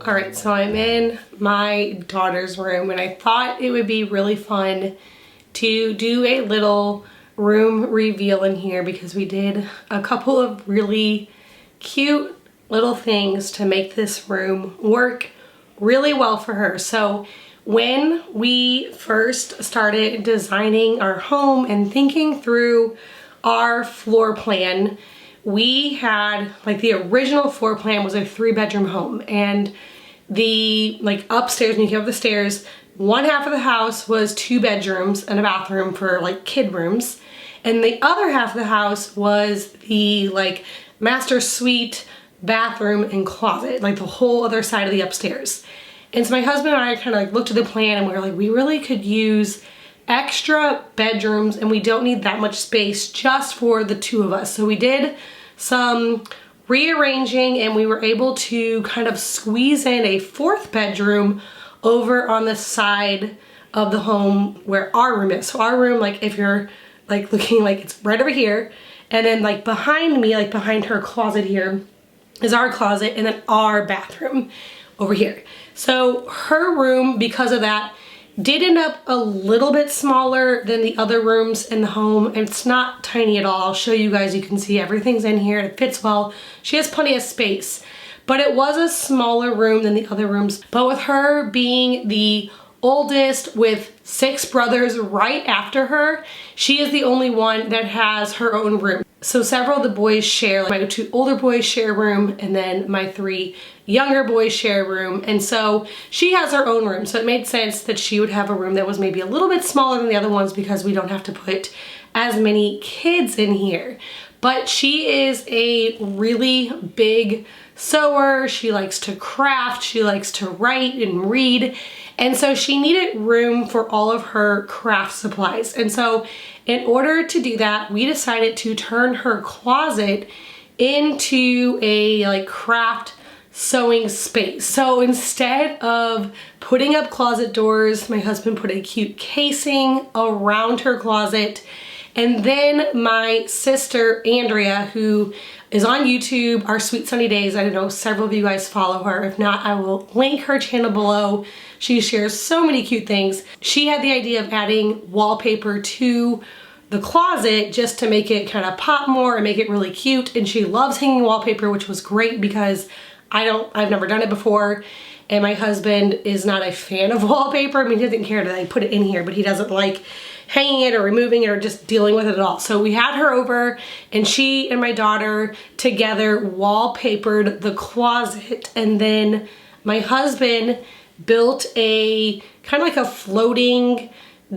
Alright, so I'm in my daughter's room and I thought it would be really fun to do a little room reveal in here because we did a couple of really cute little things to make this room work really well for her. So when we first started designing our home and thinking through our floor plan, we had, like, the original floor plan was a 3-bedroom home, and the, like, upstairs, when you came up the stairs, one half of the house was 2 bedrooms and a bathroom for, like, kid rooms, and the other half of the house was the, like, master suite, bathroom, and closet, like the whole other side of the upstairs. And so my husband and I kind of like looked at the plan and we were like, we really could use extra bedrooms and we don't need that much space just for the 2 of us. So we did some rearranging and we were able to kind of squeeze in a 4th bedroom over on the side of the home where our room is. So our room, like, if you're like looking, like, it's right over here, and then like behind me, like behind her closet here, is our closet, and then our bathroom over here. So her room, because of that, did end up a little bit smaller than the other rooms in the home. It's not tiny at all. I'll show you guys. You can see everything's in here. It fits well. She has plenty of space, but it was a smaller room than the other rooms. But with her being the oldest with 6 brothers right after her, she is the only one that has her own room. So several of the boys share, like my 2 older boys share a room, and then my 3 younger boys share a room. And so she has her own room. So it made sense that she would have a room that was maybe a little bit smaller than the other ones because we don't have to put as many kids in here. But she is a really big sewer. She likes to craft. She likes to write and read. And so she needed room for all of her craft supplies. And so in order to do that, we decided to turn her closet into a, like, craft sewing space. So instead of putting up closet doors, my husband put a cute casing around her closet. And then my sister, Andrea, who is on YouTube, Our Sweet Sunny Days, I know several of you guys follow her. If not, I will link her channel below. She shares so many cute things. She had the idea of adding wallpaper to the closet just to make it kind of pop more and make it really cute. And she loves hanging wallpaper, which was great because I've never done it before. And my husband is not a fan of wallpaper. I mean, he doesn't care that I put it in here, but he doesn't like hanging it or removing it or just dealing with it at all. So we had her over and she and my daughter together wallpapered the closet. And then my husband built a kind of like a floating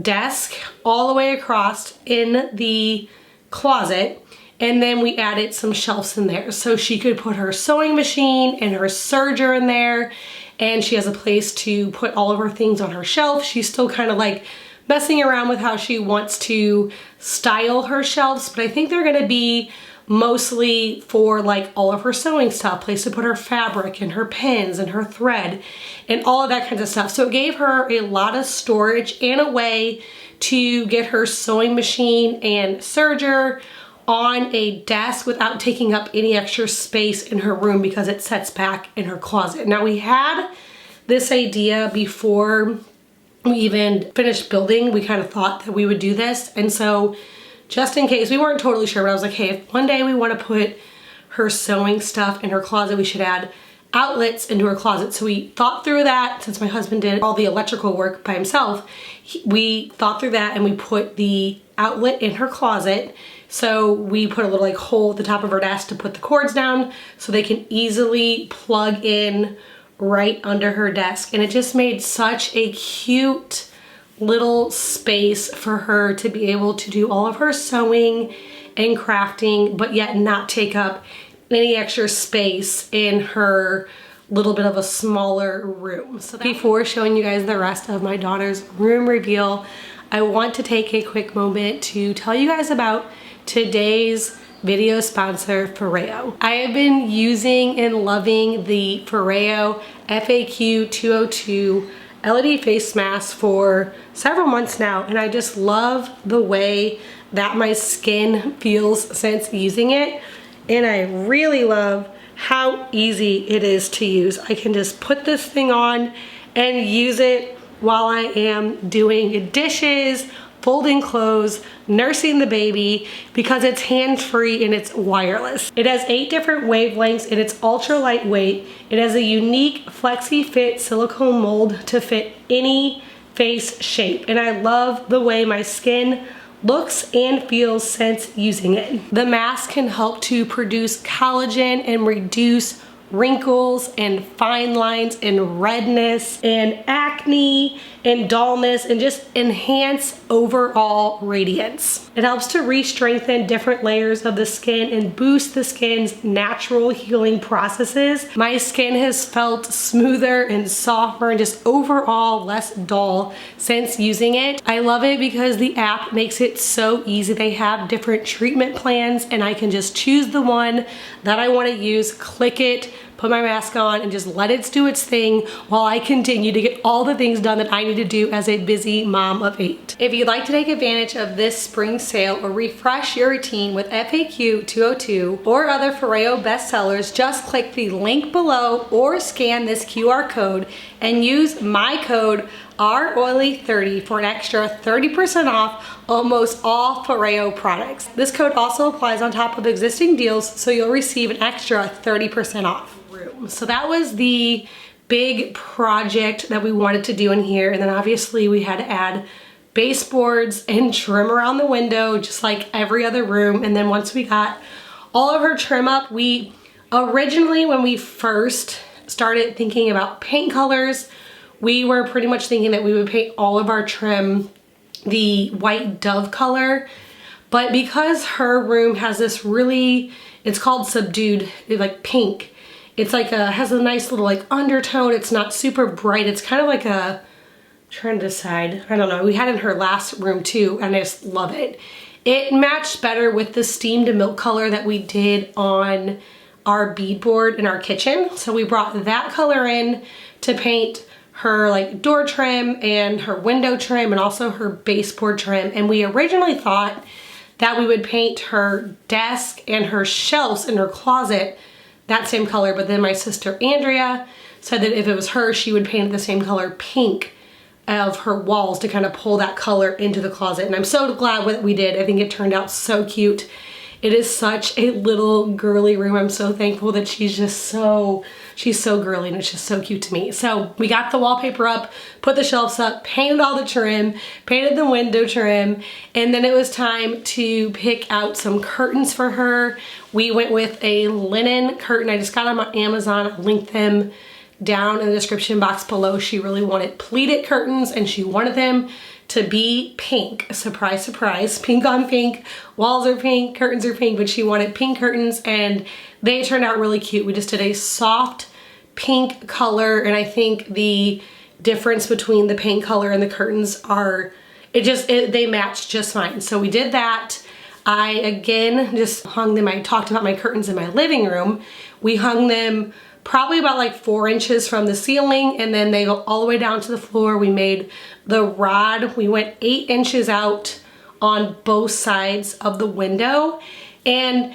desk all the way across in the closet. And then we added some shelves in there so she could put her sewing machine and her serger in there. And she has a place to put all of her things on her shelf. She's still kind of like messing around with how she wants to style her shelves, but I think they're gonna be mostly for like all of her sewing stuff, place to put her fabric and her pins and her thread and all of that kind of stuff. So it gave her a lot of storage and a way to get her sewing machine and serger on a desk without taking up any extra space in her room because it sets back in her closet. Now, we had this idea before we even finished building. We kind of thought that we would do this, and so just in case, we weren't totally sure, but I was like, hey, if one day we want to put her sewing stuff in her closet, we should add outlets into her closet. So we thought through that. Since my husband did all the electrical work by himself, we thought through that and we put the outlet in her closet. So we put a little like hole at the top of her desk to put the cords down so they can easily plug in right under her desk. And it just made such a cute little space for her to be able to do all of her sewing and crafting, but yet not take up any extra space in her little bit of a smaller room. So before showing you guys the rest of my daughter's room reveal, I want to take a quick moment to tell you guys about today's video sponsor, Foreo. I have been using and loving the Foreo FAQ 202 LED face mask for several months now, and I just love the way that my skin feels since using it. And I really love how easy it is to use. I can just put this thing on and use it while I am doing dishes, folding clothes, nursing the baby, because it's hands-free and it's wireless. It has 8 different wavelengths and it's ultra lightweight. It has a unique flexi fit silicone mold to fit any face shape, and I love the way my skin looks and feels since using it. The mask can help to produce collagen and reduce wrinkles and fine lines and redness and acne and dullness and just enhance overall radiance. It helps to re-strengthen different layers of the skin and boost the skin's natural healing processes. My skin has felt smoother and softer and just overall less dull since using it. I love it because the app makes it so easy. They have different treatment plans and I can just choose the one that I want to use, click it, put my mask on, and just let it do its thing while I continue to get all the things done that I need to do as a busy mom of 8. If you'd like to take advantage of this spring sale or refresh your routine with FAQ 202 or other Foreo bestsellers, just click the link below or scan this QR code and use my code ROILY30 for an extra 30% off almost all Foreo products. This code also applies on top of existing deals, so you'll receive an extra 30% off. So that was the big project that we wanted to do in here, and then obviously we had to add baseboards and trim around the window just like every other room. And then once we got all of her trim up, we originally, when we first started thinking about paint colors, we were pretty much thinking that we would paint all of our trim the white dove color, but because her room has this really, it's called Subdued, like pink. It's like has a nice little like undertone. It's not super bright. It's kind of like a, trying to decide, I don't know. We had it in her last room too, and I just love it. It matched better with the steamed milk color that we did on our bead board in our kitchen. So we brought that color in to paint her like door trim and her window trim and also her baseboard trim. And we originally thought that we would paint her desk and her shelves in her closet that same color, but then my sister Andrea said that if it was her, she would paint the same color pink of her walls to kind of pull that color into the closet. And I'm so glad what we did. I think it turned out so cute. It is such a little girly room. I'm so thankful that she's so girly and it's just so cute to me. So we got the wallpaper up, put the shelves up, painted all the trim, painted the window trim, and then it was time to pick out some curtains for her. We went with a linen curtain. I just got them on Amazon. I'll link them down in the description box below. She really wanted pleated curtains and she wanted them to be pink. Surprise, surprise, pink on pink. Walls are pink, curtains are pink, but she wanted pink curtains and they turned out really cute. We just did a soft pink color, and I think the difference between the paint color and the curtains are, they matched just fine. So we did that. I again just hung them. I talked about my curtains in my living room. We hung them probably about like 4 inches from the ceiling, and then they go all the way down to the floor. We made the rod, we went 8 inches out on both sides of the window. And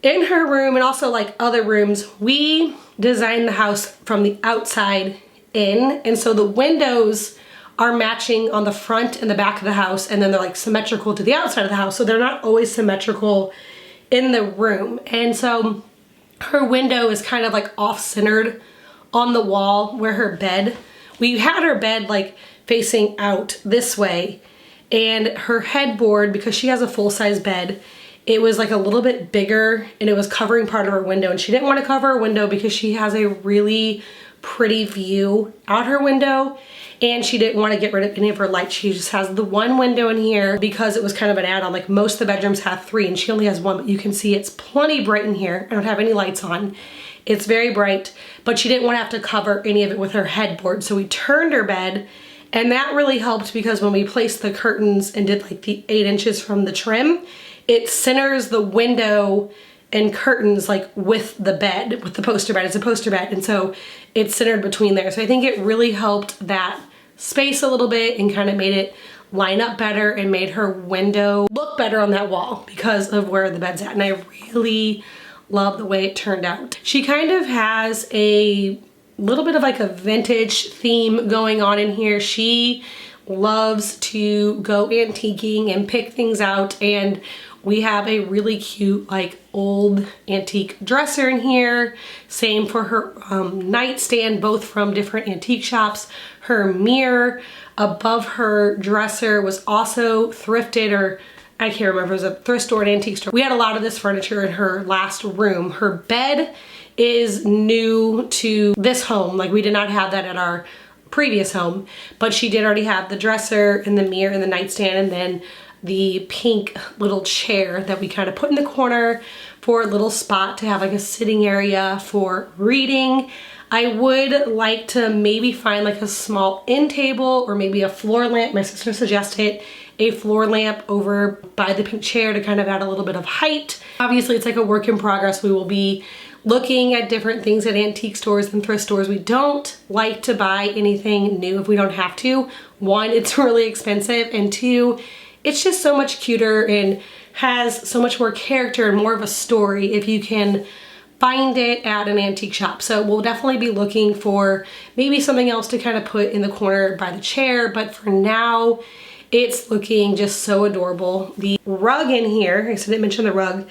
in her room and also like other rooms, we designed the house from the outside in, and so the windows are matching on the front and the back of the house, and then they're like symmetrical to the outside of the house, so they're not always symmetrical in the room. And so her window is kind of like off-centered on the wall where her bed, we had her bed like facing out this way, and her headboard, because she has a full-size bed, it was like a little bit bigger and it was covering part of her window, and she didn't want to cover her window because she has a really pretty view out her window, and she didn't want to get rid of any of her lights. She just has the one window in here because it was kind of an add-on. Like most of the bedrooms have 3 and she only has 1, but you can see it's plenty bright in here. I don't have any lights on. It's very bright, but she didn't want to have to cover any of it with her headboard. So we turned her bed, and that really helped because when we placed the curtains and did like the 8 inches from the trim, it centers the window and curtains like with the bed, with the poster bed. It's a poster bed, and so it's centered between there. So I think it really helped that space a little bit and kind of made it line up better and made her window look better on that wall because of where the bed's at. And I really love the way it turned out. She kind of has a little bit of like a vintage theme going on in here. She loves to go antiquing and pick things out, and we have a really cute like old antique dresser in here. Same for her nightstand, both from different antique shops. Her mirror above her dresser was also thrifted, or I can't remember, it was a thrift store, an antique store. We had a lot of this furniture in her last room. Her bed is new to this home. Like, we did not have that at our previous home, but she did already have the dresser and the mirror and the nightstand, and then the pink little chair that we kind of put in the corner for a little spot to have like a sitting area for reading. I would like to maybe find like a small end table or maybe a floor lamp. My sister suggested a floor lamp over by the pink chair to kind of add a little bit of height. Obviously, it's like a work in progress. We will be looking at different things at antique stores and thrift stores. We don't like to buy anything new if we don't have to. One, it's really expensive, and two, it's just so much cuter and has so much more character and more of a story if you can find it at an antique shop. So we'll definitely be looking for maybe something else to kind of put in the corner by the chair, but for now, it's looking just so adorable. The rug in here, I didn't mention the rug,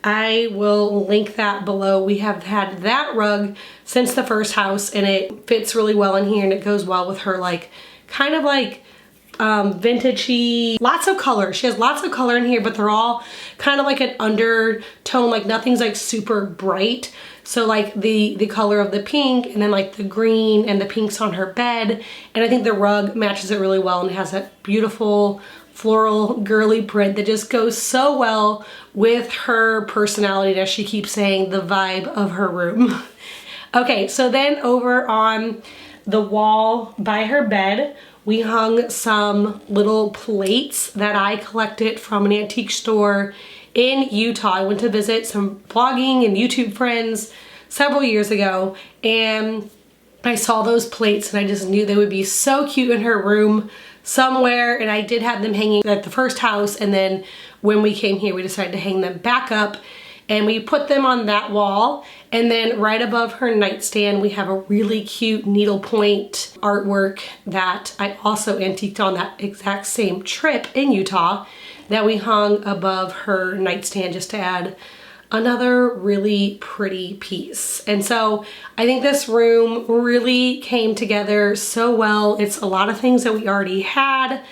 I will link that below. We have had that rug since the first house, and it fits really well in here, and it goes well with her like kind of like vintagey, lots of color. She has lots of color in here, but they're all kind of like an undertone, like nothing's like super bright. So like the color of the pink, and then like the green and the pinks on her bed, and I think the rug matches it really well, and it has that beautiful floral girly print that just goes so well with her personality, as she keeps saying, the vibe of her room. Okay, so then over on the wall by her bed, we hung some little plates that I collected from an antique store in Utah. I went to visit some blogging and YouTube friends several years ago, and I saw those plates and I just knew they would be so cute in her room somewhere, and I did have them hanging at the first house, and then when we came here we decided to hang them back up, and we put them on that wall. And then right above her nightstand we have a really cute needlepoint artwork that I also antiqued on that exact same trip in Utah that we hung above her nightstand just to add another really pretty piece. And so I think this room really came together so well. It's a lot of things that we already had,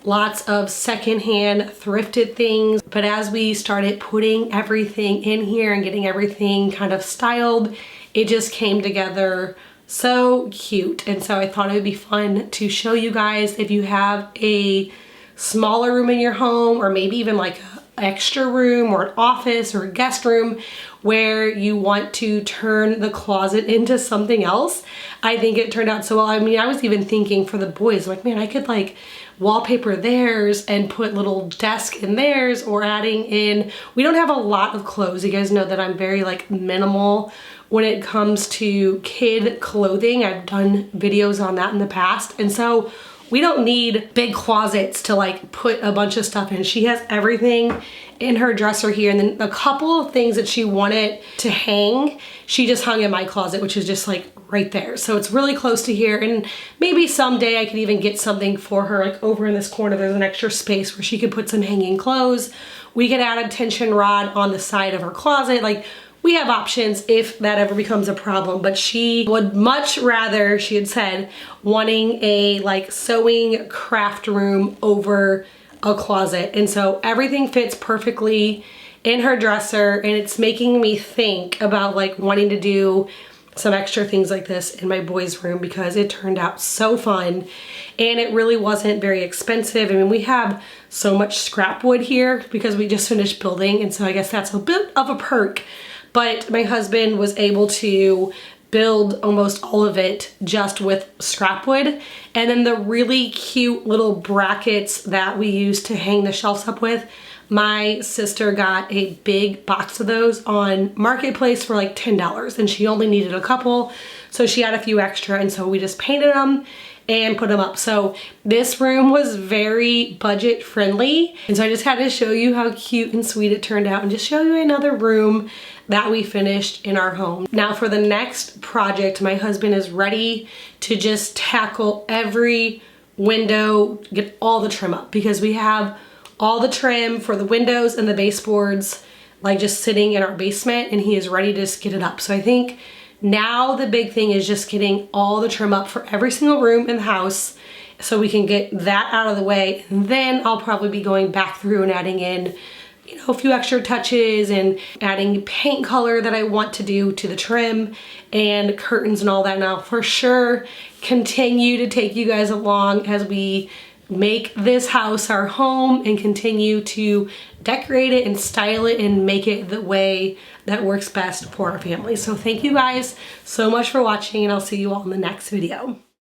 lots of secondhand thrifted things, but as we started putting everything in here and getting everything kind of styled, it just came together so cute. And so I thought it would be fun to show you guys if you have a smaller room in your home, or maybe even like an extra room or an office or a guest room where you want to turn the closet into something else. I think it turned out so well. I mean, I was even thinking for the boys, like, man, I could like wallpaper theirs and put little desk in theirs, or adding in, we don't have a lot of clothes. You guys know that I'm very like minimal when it comes to kid clothing. I've done videos on that in the past, and so we don't need big closets to like put a bunch of stuff in. She has everything in her dresser here, and then a couple of things that she wanted to hang, she just hung in my closet, which is just like right there. So it's really close to here, and maybe someday I could even get something for her, like over in this corner there's an extra space where she could put some hanging clothes. We could add a tension rod on the side of her closet. Like, we have options if that ever becomes a problem, but she would much rather, she had said, wanting a like sewing craft room over a closet. And so everything fits perfectly in her dresser, and it's making me think about like wanting to do some extra things like this in my boys' room, because it turned out so fun and it really wasn't very expensive. I mean, we have so much scrap wood here because we just finished building, and so I guess that's a bit of a perk. But my husband was able to build almost all of it just with scrap wood. And then the really cute little brackets that we used to hang the shelves up with, my sister got a big box of those on Marketplace for like $10, and she only needed a couple, so she had a few extra, and so we just painted them and put them up. So this room was very budget friendly. And so I just had to show you how cute and sweet it turned out and just show you another room that we finished in our home. Now for the next project, my husband is ready to just tackle every window, get all the trim up, because we have all the trim for the windows and the baseboards like just sitting in our basement, and he is ready to just get it up. So I think now the big thing is just getting all the trim up for every single room in the house so we can get that out of the way. And then I'll probably be going back through and adding in, you know, a few extra touches and adding paint color that I want to do to the trim and curtains and all that. Now for sure continue to take you guys along as we make this house our home and continue to decorate it and style it and make it the way that works best for our family. So thank you guys so much for watching, and I'll see you all in the next video.